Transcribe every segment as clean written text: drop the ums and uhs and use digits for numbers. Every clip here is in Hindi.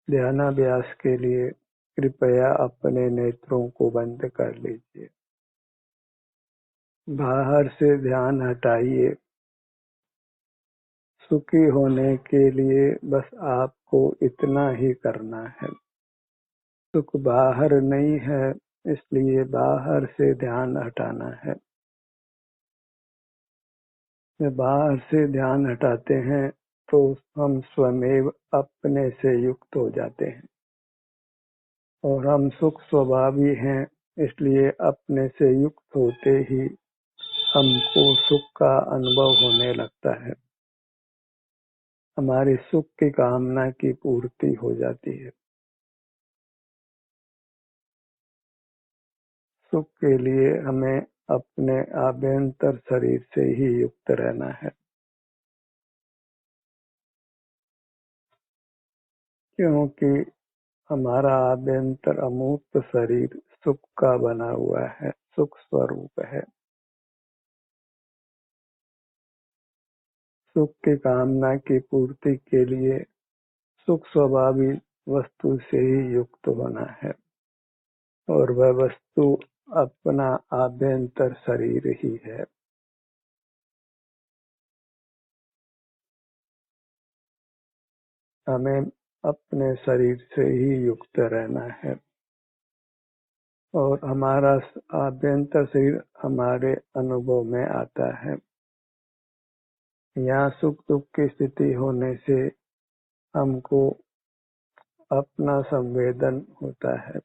ध्यानाभ्यास के लिए कृपया अपने नेत्रों को बंद कर लीजिए। बाहर से ध्यान हटाइए। सुखी होने के लिए बस आपको इतना ही करना है। सुख बाहर नहीं है, इसलिए बाहर से ध्यान हटाना है। जब बाहर से ध्यान हटाते हैं तो हम स्वयं अपने से युक्त हो जाते हैं और हम सुख स्वभावी हैं, इसलिए अपने से युक्त होते ही हमको सुख का अनुभव होने लगता है। हमारी सुख की कामना की पूर्ति हो जाती है। सुख के लिए हमें अपने आभ्यंतर शरीर से ही युक्त रहना है, क्योंकि हमारा आभ्यंतर अमूर्त शरीर सुख का बना हुआ है, सुख स्वरूप है। सुख की कामना की पूर्ति के लिए सुख स्वभावी वस्तु से ही युक्त होना है और वह वस्तु अपना आभ्यंतर शरीर ही है। हमें अपने शरीर से ही युक्त रहना है और हमारा आभ्यंतर शरीर हमारे अनुभव में आता है। यहाँ सुख दुख की स्थिति होने से हमको अपना संवेदन होता है।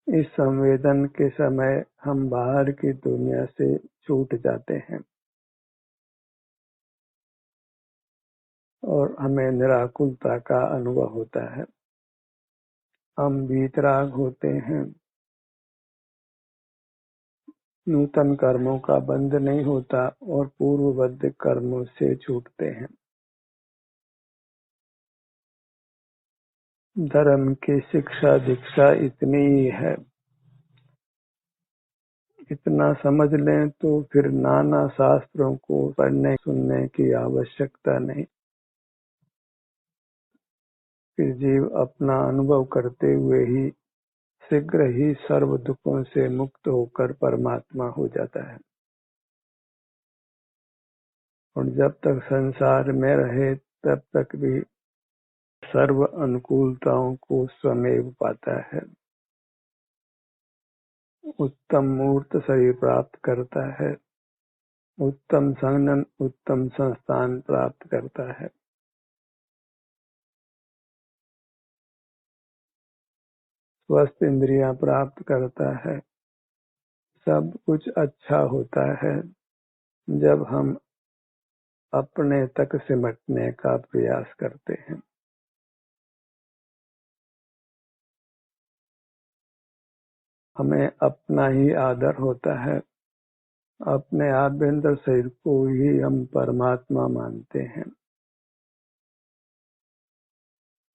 इस संवेदन के समय हम बाहर की दुनिया से छूट जाते हैं और हमें निराकुलता का अनुभव होता है। हम वीतराग होते हैं। नूतन कर्मों का बंध नहीं होता और पूर्वबद्ध कर्मों से छूटते हैं। धर्म की शिक्षा दीक्षा इतनी ही है। इतना समझ लें तो फिर नाना शास्त्रों को पढ़ने सुनने की आवश्यकता नहीं। फिर जीव अपना अनुभव करते हुए ही शीघ्र ही सर्व दुखों से मुक्त होकर परमात्मा हो जाता है। और जब तक संसार में रहे तब तक भी सर्व अनुकूलताओं को स्वयं पाता है। उत्तम मूर्त शरीर प्राप्त करता है, उत्तम संगठन, उत्तम संस्थान प्राप्त करता है, स्वस्थ इंद्रियां प्राप्त करता है। सब कुछ अच्छा होता है जब हम अपने तक सिमटने का प्रयास करते हैं। हमें अपना ही आदर होता है। अपने आभ्यंतर शरीर को ही हम परमात्मा मानते हैं।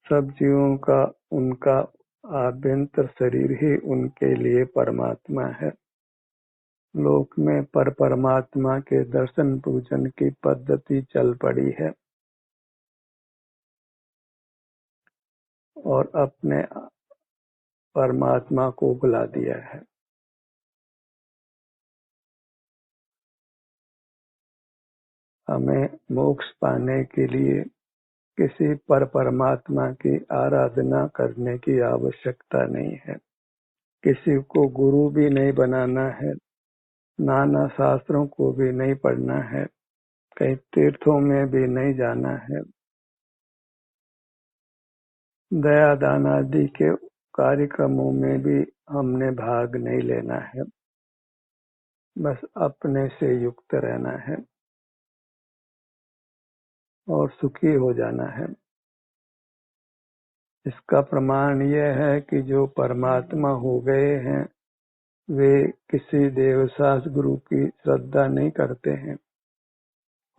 सब जीवों का उनका आभ्यंतर शरीर ही उनके लिए परमात्मा है। लोक में परमात्मा के दर्शन पूजन की पद्धति चल पड़ी है और अपने परमात्मा को भुला दिया है। हमें मोक्ष पाने के लिए किसी परमात्मा की आराधना करने की आवश्यकता नहीं है। किसी को गुरु भी नहीं बनाना है, नाना शास्त्रों को भी नहीं पढ़ना है, कहीं तीर्थों में भी नहीं जाना है, दया दान आदि के कार्यक्रमों में भी हमने भाग नहीं लेना है। बस अपने से युक्त रहना है और सुखी हो जाना है। इसका प्रमाण यह है कि जो परमात्मा हो गए हैं वे किसी देवशास्त्र गुरु की श्रद्धा नहीं करते हैं,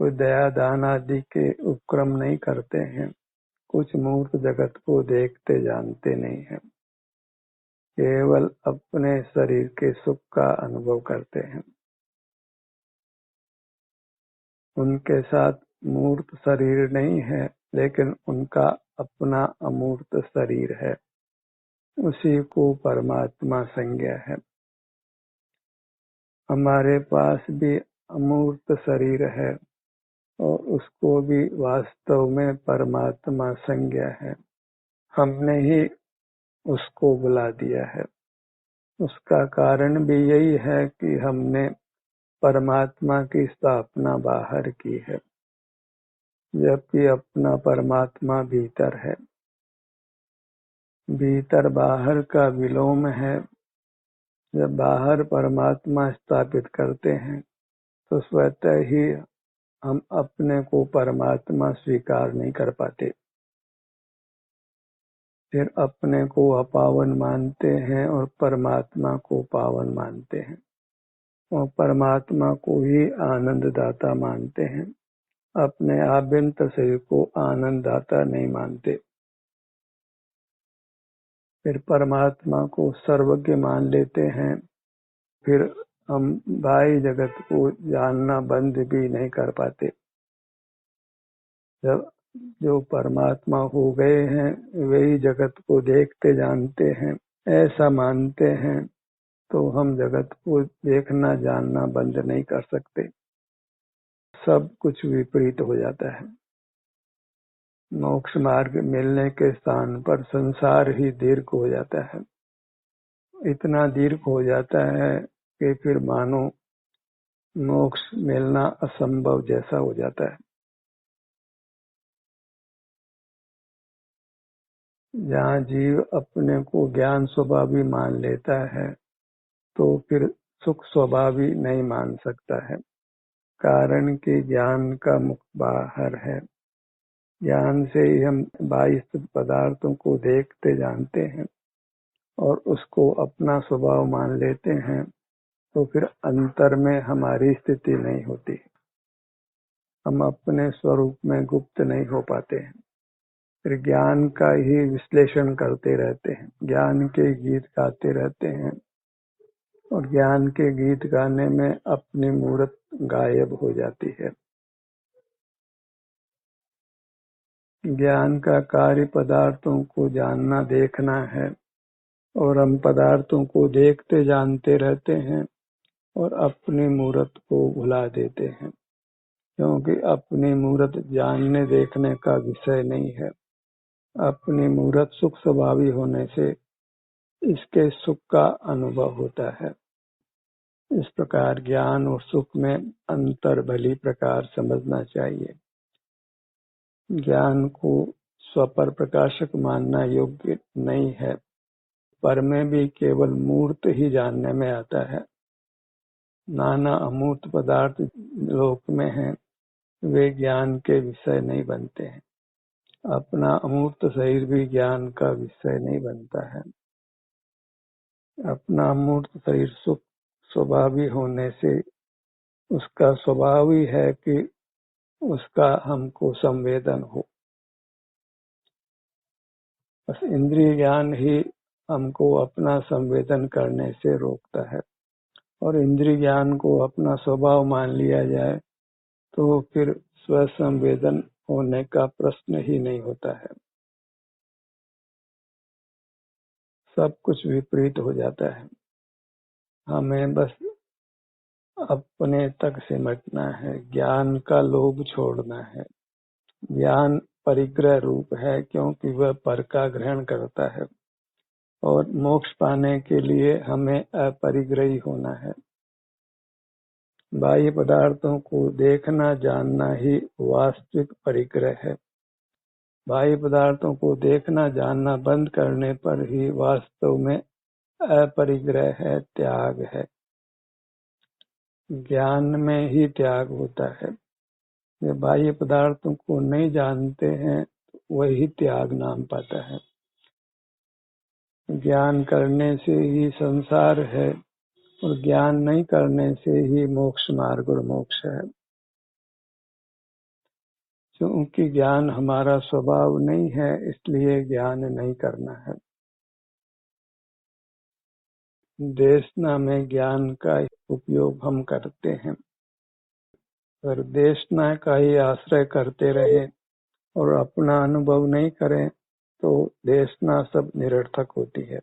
कोई दया दान आदि के उपक्रम नहीं करते हैं, कुछ मूर्त जगत को देखते जानते नहीं हैं, केवल अपने शरीर के सुख का अनुभव करते हैं। उनके साथ मूर्त शरीर नहीं है, लेकिन उनका अपना अमूर्त शरीर है, उसी को परमात्मा संज्ञा है। हमारे पास भी अमूर्त शरीर है और उसको भी वास्तव में परमात्मा संज्ञा है। हमने ही उसको बुला दिया है। उसका कारण भी यही है कि हमने परमात्मा की स्थापना बाहर की है, जबकि अपना परमात्मा भीतर है। भीतर बाहर का विलोम है। जब बाहर परमात्मा स्थापित करते हैं तो स्वतः ही हम अपने को परमात्मा स्वीकार नहीं कर पाते, फिर अपने को अपावन मानते हैं और परमात्मा को पावन मानते हैं, और परमात्मा को ही आनंददाता मानते हैं। अपने आभ्यंतर शरीर को आनंददाता नहीं मानते। फिर परमात्मा को सर्वज्ञ मान लेते हैं। फिर हम बाह्य जगत को जानना बंद भी नहीं कर पाते। जब जो परमात्मा हो गए हैं वही जगत को देखते जानते हैं, ऐसा मानते हैं, तो हम जगत को देखना जानना बंद नहीं कर सकते। सब कुछ विपरीत हो जाता है। मोक्ष मार्ग मिलने के स्थान पर संसार ही दीर्घ हो जाता है। इतना दीर्घ हो जाता है कि फिर मानो मोक्ष मिलना असंभव जैसा हो जाता है। जहाँ जीव अपने को ज्ञान स्वभावी मान लेता है तो फिर सुख स्वभावी नहीं मान सकता है, कारण कि ज्ञान का मुख बाहर है। ज्ञान से ही हम बाह्य पदार्थों को देखते जानते हैं और उसको अपना स्वभाव मान लेते हैं, तो फिर अंतर में हमारी स्थिति नहीं होती। हम अपने स्वरूप में गुप्त नहीं हो पाते हैं। फिर ज्ञान का ही विश्लेषण करते रहते हैं, ज्ञान के गीत गाते रहते हैं, और ज्ञान के गीत गाने में अपनी मूर्त गायब हो जाती है। ज्ञान का कार्य पदार्थों को जानना देखना है, और हम पदार्थों को देखते जानते रहते हैं और अपनी मूर्त को भुला देते हैं, क्योंकि अपनी मूर्त जानने देखने का विषय नहीं है। अपनी मूर्त सुख स्वभावी होने से इसके सुख का अनुभव होता है। इस प्रकार ज्ञान और सुख में अंतर भली प्रकार समझना चाहिए। ज्ञान को स्वपर प्रकाशक मानना योग्य नहीं है। पर में भी केवल मूर्त ही जानने में आता है। नाना अमूर्त पदार्थ लोक में हैं, वे ज्ञान के विषय नहीं बनते हैं। अपना अमूर्त शरीर भी ज्ञान का विषय नहीं बनता है। अपना अमूर्त शरीर सुख स्वभावी होने से उसका स्वभाव ही है कि उसका हमको संवेदन हो। बस इंद्रिय ज्ञान ही हमको अपना संवेदन करने से रोकता है, और इंद्रिय ज्ञान को अपना स्वभाव मान लिया जाए तो फिर स्वसंवेदन होने का प्रश्न ही नहीं होता है। सब कुछ विपरीत हो जाता है। हमें बस अपने तक सिमटना है, ज्ञान का लोभ छोड़ना है। ज्ञान परिग्रह रूप है, क्योंकि वह पर का ग्रहण करता है, और मोक्ष पाने के लिए हमें अपरिग्रही होना है। बाह्य पदार्थों को देखना जानना ही वास्तविक परिग्रह है। बाह्य पदार्थों को देखना जानना बंद करने पर ही वास्तव में अपरिग्रह है, त्याग है। ज्ञान में ही त्याग होता है। ये बाह्य पदार्थों को नहीं जानते हैं, वही त्याग नाम पाता है। ज्ञान करने से ही संसार है, और ज्ञान नहीं करने से ही मोक्ष मार्ग और मोक्ष है। क्योंकि ज्ञान हमारा स्वभाव नहीं है, इसलिए ज्ञान नहीं करना है। देशना में ज्ञान का उपयोग हम करते हैं। अगर देशना का ही आश्रय करते रहे और अपना अनुभव नहीं करें तो देशना सब निरर्थक होती है।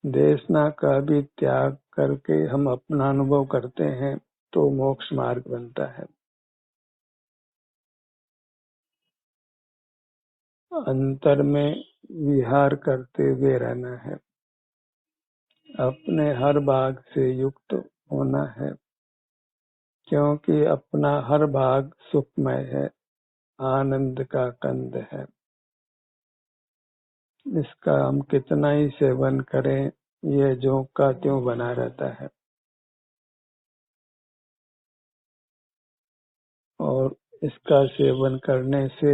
देशना का भी त्याग करके हम अपना अनुभव करते हैं तो मोक्ष मार्ग बनता है। अंतर में विहार करते हुए रहना है, अपने हर भाग से युक्त होना है, क्योंकि अपना हर भाग सुखमय है, आनंद का कंद है। इसका हम कितना ही सेवन करें ये ज्यों का त्यों बना रहता है और इसका सेवन करने से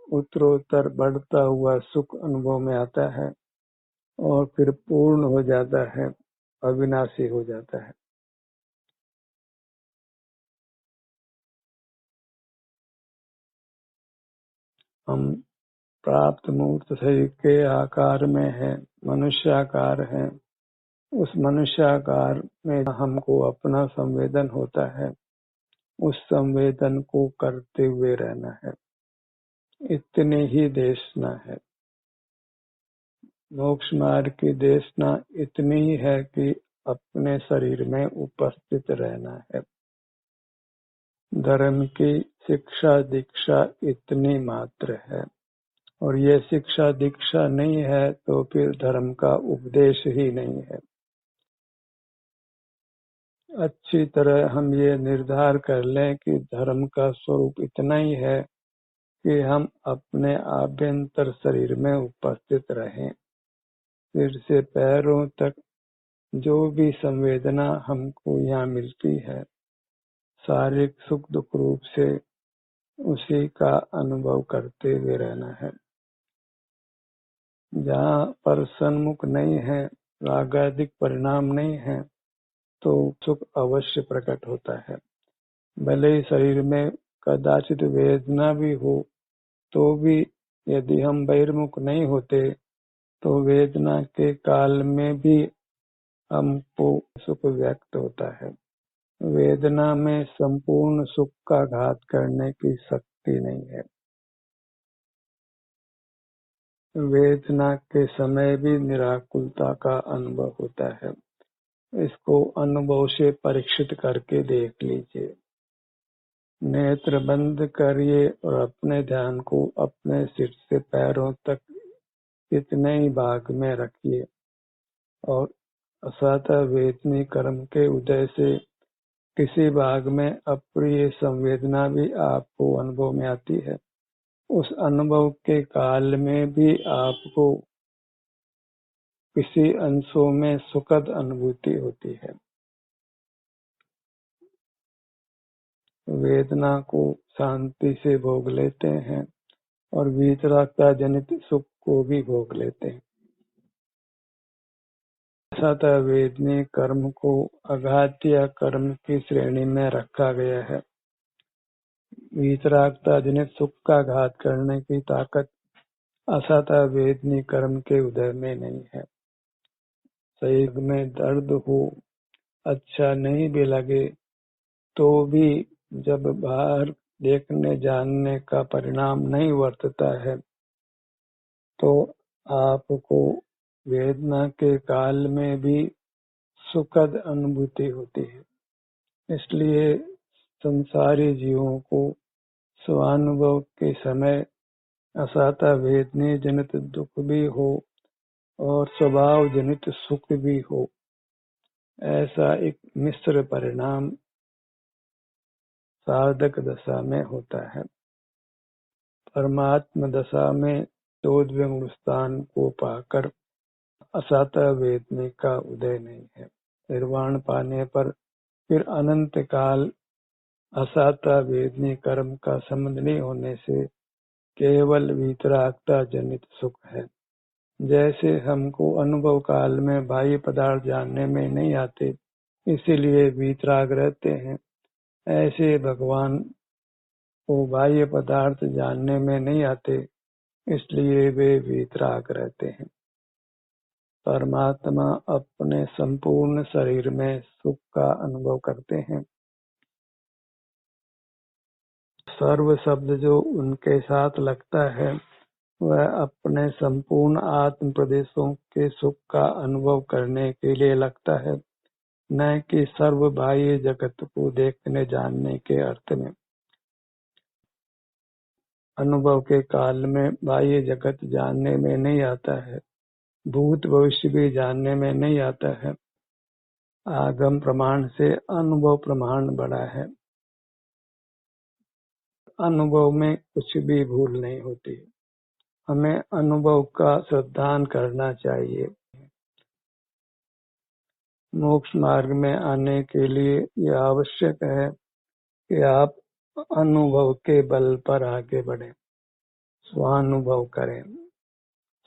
उत्तरोत्तर बढ़ता हुआ सुख अनुभव में आता है और फिर पूर्ण हो जाता है, अविनाशी हो जाता है। हम प्राप्त मूर्त शरीर के आकार में है, मनुष्याकार है। उस मनुष्याकार में हमको अपना संवेदन होता है, उस संवेदन को करते हुए रहना है। इतनी ही देशना है। मोक्ष मार्ग की देशना इतनी ही है कि अपने शरीर में उपस्थित रहना है। धर्म की शिक्षा दीक्षा इतनी मात्र है और ये शिक्षा दीक्षा नहीं है तो फिर धर्म का उपदेश ही नहीं है। अच्छी तरह हम ये निर्धार कर लें कि धर्म का स्वरूप इतना ही है कि हम अपने आभ्यंतर शरीर में उपस्थित रहें। सिर से पैरों तक जो भी संवेदना हमको यहाँ मिलती है, शारीरिक सुख दुख रूप से उसी का अनुभव करते हुए रहना है। जहाँ पर सन्मुख नहीं है, रागादिक परिणाम नहीं है, तो सुख अवश्य प्रकट होता है। भले ही शरीर में कदाचित वेदना भी हो तो भी यदि हम बहिर्मुख नहीं होते तो वेदना के काल में भी हमको सुख व्यक्त होता है। वेदना में संपूर्ण सुख का घात करने की शक्ति नहीं है। वेदना के समय भी निराकुलता का अनुभव होता है। इसको अनुभव से परीक्षित करके देख लीजिए। नेत्र बंद करिए और अपने ध्यान को अपने सिर से पैरों तक कितने ही भाग में रखिए और असाता वेदनी कर्म के उदय से किसी भाग में अप्रिय संवेदना भी आपको अनुभव में आती है। उस अनुभव के काल में भी आपको किसी अंशों में सुखद अनुभूति होती है। वेदना को शांति से भोग लेते हैं और वीतरागता जनित सुख को भी भोग लेते हैं। असाता वेदनी कर्म को अघात्य कर्म की श्रेणी में रखा गया है। वीतरागता जनित सुख का घात करने की ताकत असाता वेदनी कर्म के उदय में नहीं है। शरीर में दर्द हो, अच्छा नहीं भी लगे तो भी जब बाहर देखने जानने का परिणाम नहीं वर्तता है तो आपको वेदना के काल में भी सुखद अनुभूति होती है। इसलिए संसारी जीवों को स्वानुभव के समय असाता वेदनी जनित दुख भी हो और स्वभाव जनित सुख भी हो, ऐसा एक मिश्र परिणाम साधक दशा में होता है। परमात्म दशा में चौदहवें स्थान को पाकर असाता वेदनी का उदय नहीं है। निर्वाण पाने पर फिर अनंत काल असाता वेदनी कर्म का संबंध नहीं होने से केवल वीतरागता जनित सुख है। जैसे हमको अनुभव काल में बाह्य पदार्थ जानने में नहीं आते इसीलिए वीतराग रहते हैं, ऐसे भगवान को बाह्य पदार्थ जानने में नहीं आते इसलिए वे वीतराग रहते हैं। परमात्मा अपने संपूर्ण शरीर में सुख का अनुभव करते हैं सर्व शब्द जो उनके साथ लगता है वह अपने संपूर्ण आत्म प्रदेशों के सुख का अनुभव करने के लिए लगता है, न कि सर्व बाह्य जगत को देखने जानने के अर्थ में। अनुभव के काल में बाह्य जगत जानने में नहीं आता है, भूत भविष्य भी जानने में नहीं आता है। आगम प्रमाण से अनुभव प्रमाण बड़ा है। अनुभव में कुछ भी भूल नहीं होती। हमें अनुभव का श्रद्धान करना चाहिए। मोक्ष मार्ग में आने के लिए यह आवश्यक है कि आप अनुभव के बल पर आगे बढ़ें, स्वानुभव करें।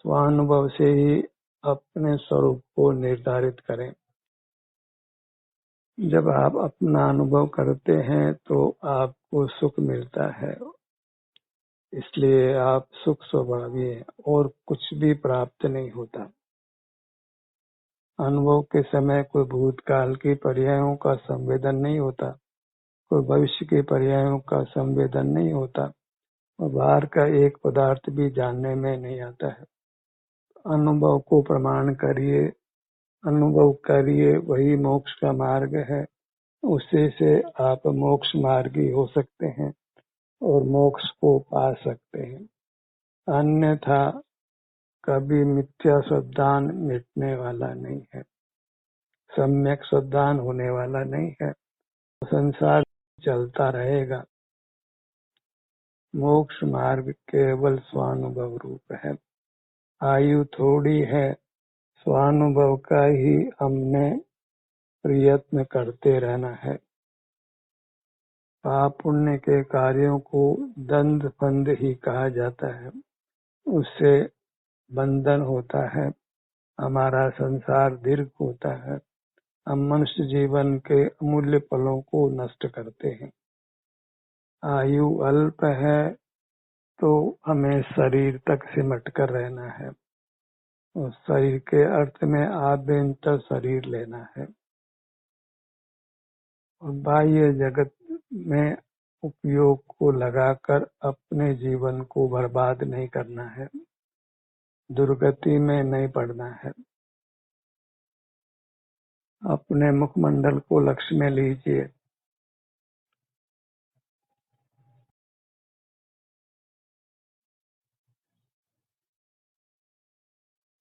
स्वानुभव से ही अपने स्वरूप को निर्धारित करें। जब आप अपना अनुभव करते हैं तो आपको सुख मिलता है, इसलिए आप सुख स्वभावी हैं और कुछ भी प्राप्त नहीं होता। अनुभव के समय कोई भूतकाल के पर्यायों का संवेदन नहीं होता, कोई भविष्य के पर्यायों का संवेदन नहीं होता और बाहर का एक पदार्थ भी जानने में नहीं आता है। अनुभव को प्रमाण करिए, अनुभव करिए, वही मोक्ष का मार्ग है। उसी से आप मोक्ष मार्गी हो सकते हैं और मोक्ष को पा सकते हैं। अन्यथा कभी मिथ्या श्रद्धान मिटने वाला नहीं है, सम्यक श्रद्धान होने वाला नहीं है। संसार चलता रहेगा। मोक्ष मार्ग केवल स्वानुभव रूप है। आयु थोड़ी है, स्वानुभव का ही हमने प्रयत्न करते रहना है। पाप पुण्य के कार्यों को दंड फंद ही कहा जाता है, उससे बंधन होता है, हमारा संसार दीर्घ होता है, हम मनुष्य जीवन के अमूल्य पलों को नष्ट करते हैं। आयु अल्प है तो हमें शरीर तक सिमट कर रहना है और शरीर के अर्थ में आभ्यंतर शरीर लेना है और बाह्य जगत में उपयोग को लगाकर अपने जीवन को बर्बाद नहीं करना है, दुर्गति में नहीं पड़ना है। अपने मुखमंडल को लक्ष्य में लीजिए।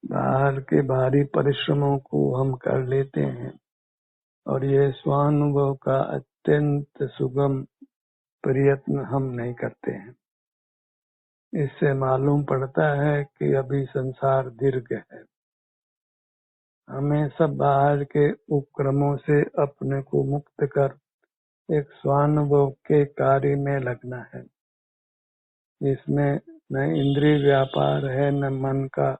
बाहर के भारी परिश्रमों को हम कर लेते हैं और ये स्वानुभव का अत्यंत सुगम प्रयत्न हम नहीं करते हैं। इससे मालूम पड़ता है कि अभी संसार दीर्घ है। हमें सब बाहर के उपक्रमों से अपने को मुक्त कर एक स्वानुभव के कार्य में लगना है। इसमें न इंद्रिय व्यापार है, न मन का,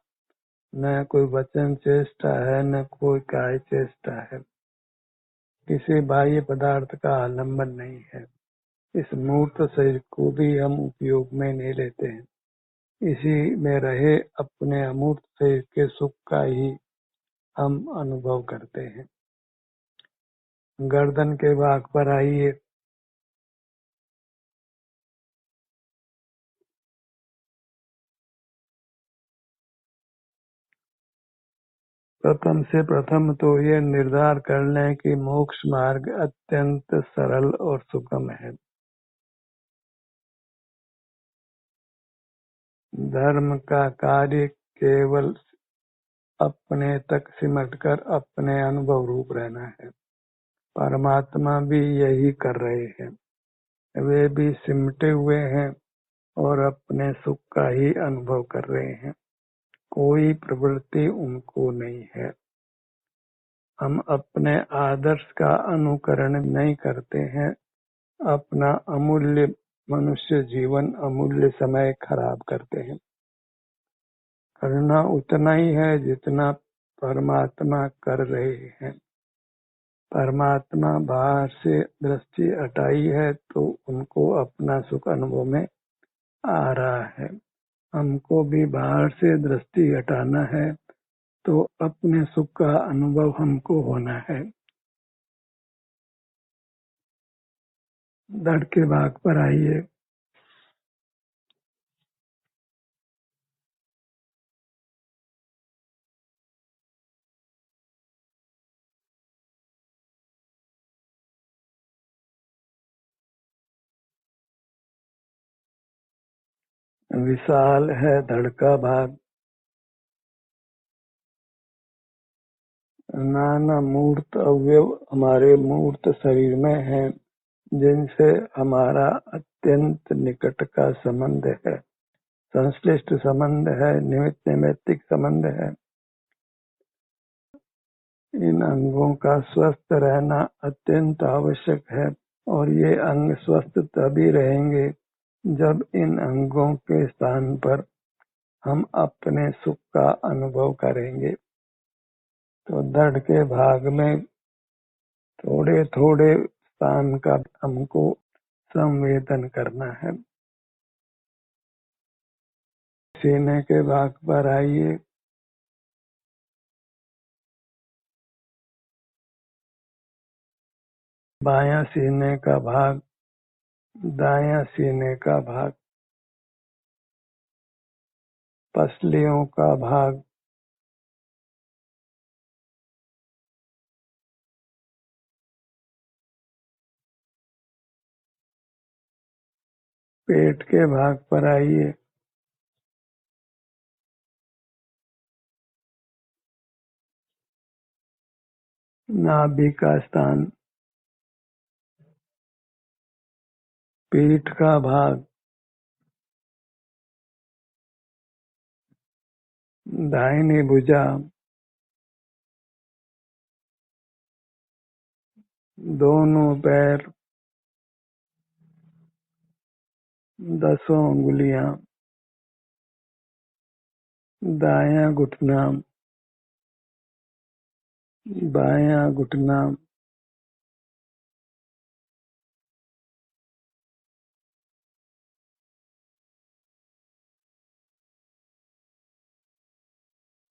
न कोई वचन चेष्टा है, न कोई काय चेष्टा है। किसी बाह्य पदार्थ का आलम्बन नहीं है। इस मूर्त शरीर को भी हम उपयोग में नहीं लेते हैं। इसी में रहे अपने अमूर्त शरीर के सुख का ही हम अनुभव करते हैं। गर्दन के भाग पर आइए। प्रथम से प्रथम तो यह निर्धार कर लें कि मोक्ष मार्ग अत्यंत सरल और सुगम है। धर्म का कार्य केवल अपने तक सिमटकर अपने अनुभव रूप रहना है। परमात्मा भी यही कर रहे हैं, वे भी सिमटे हुए हैं और अपने सुख का ही अनुभव कर रहे हैं। कोई प्रवृत्ति उनको नहीं है। हम अपने आदर्श का अनुकरण नहीं करते हैं, अपना अमूल्य मनुष्य जीवन, अमूल्य समय खराब करते हैं। करना उतना ही है जितना परमात्मा कर रहे हैं। परमात्मा बाहर से दृष्टि हटाई है तो उनको अपना सुख अनुभव में आ रहा है। हमको भी बाहर से दृष्टि हटाना है तो अपने सुख का अनुभव हमको होना है। धड़ के भाग पर आइए। विशाल है धड़ का भाग। नाना मूर्त अवयव हमारे मूर्त शरीर में हैं, जिनसे हमारा अत्यंत निकट का संबंध है, संश्लिष्ट संबंध है, निमित्त नैमित्तिक संबंध है। इन अंगों का स्वस्थ रहना अत्यंत आवश्यक है, और ये अंग स्वस्थ तभी रहेंगे जब इन अंगों के स्थान पर हम अपने सुख का अनुभव करेंगे। तो धड़ के भाग में थोड़े थोड़े स्थान का हमको संवेदन करना है। सीने के भाग पर आइए। बायां सीने का भाग, दायां सीने का भाग, पसलियों का भाग, पेट के भाग पर आइए। नाभि का स्थान, पीठ का भाग, दाहिनी भुजा, दोनों पैर, 10 उंगलियां, दायां घुटना, बायां घुटना,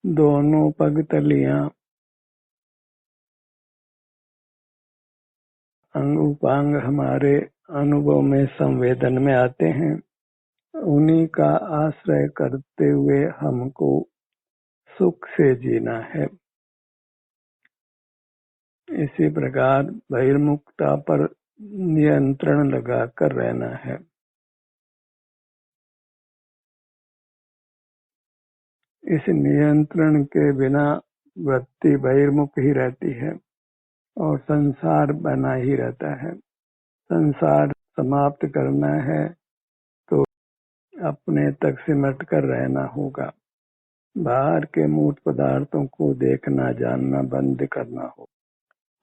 दोनों पगतलियां, अंग उपांग हमारे अनुभव में संवेदन में आते हैं। उन्हीं का आश्रय करते हुए हमको सुख से जीना है। इसी प्रकार बहिर्मुखता पर नियंत्रण लगाकर रहना है। इस नियंत्रण के बिना वृत्ति बहिर्मुख ही रहती है और संसार बना ही रहता है। संसार समाप्त करना है तो अपने तक सिमट कर रहना होगा। बाहर के मूर्त पदार्थों को देखना जानना बंद करना हो,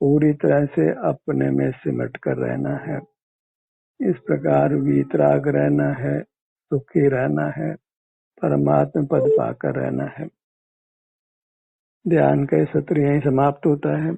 पूरी तरह से अपने में सिमट कर रहना है। इस प्रकार वीतराग रहना है, सुखी रहना है, परमात्मा पद पाकर रहना है। ध्यान का सत्र यहीं समाप्त होता है।